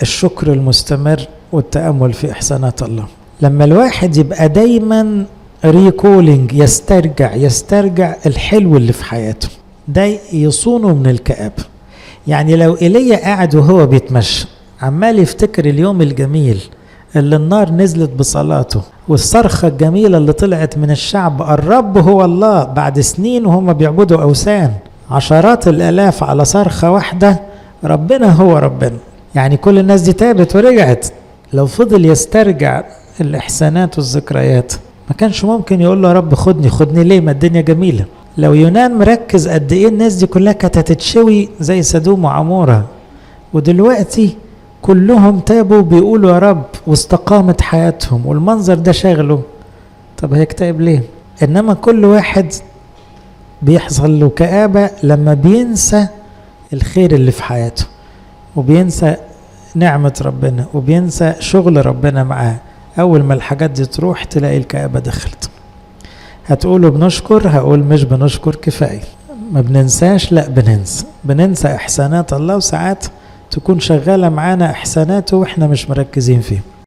الشكر المستمر والتأمل في إحسانات الله. لما الواحد يبقى دايما ريكولينج، يسترجع الحلو اللي في حياته، ده يصونه من الكآبة. يعني لو إيليا قاعد وهو بيتمشى عمال يفتكر اليوم الجميل اللي النار نزلت بصلاته، والصرخة الجميلة اللي طلعت من الشعب الرب هو الله، بعد سنين وهم بيعبدوا أوثان، عشرات الآلاف على صرخة واحدة، ربنا هو ربنا. يعني كل الناس دي تابت ورجعت. لو فضل يسترجع الإحسانات والذكريات ما كانش ممكن يقول له يا رب خدني ليه، ما الدنيا جميلة. لو يونان مركز قد ايه الناس دي كلها كانت هتتشوي زي سدوم وعمورة، ودلوقتي كلهم تابوا بيقولوا يا رب واستقامت حياتهم، والمنظر ده شاغله. طب هيكتئب ليه؟ انما كل واحد بيحصل له كآبة لما بينسى الخير اللي في حياته، وبينسى نعمة ربنا، وبينسى شغل ربنا معاه. أول ما الحاجات دي تروح تلاقي الكآبة دخلت. هتقولوا بنشكر، هقول مش بنشكر كفاية. ما بننساش، لا بننسى إحسانات الله، وساعات تكون شغالة معانا إحساناته وإحنا مش مركزين فيه.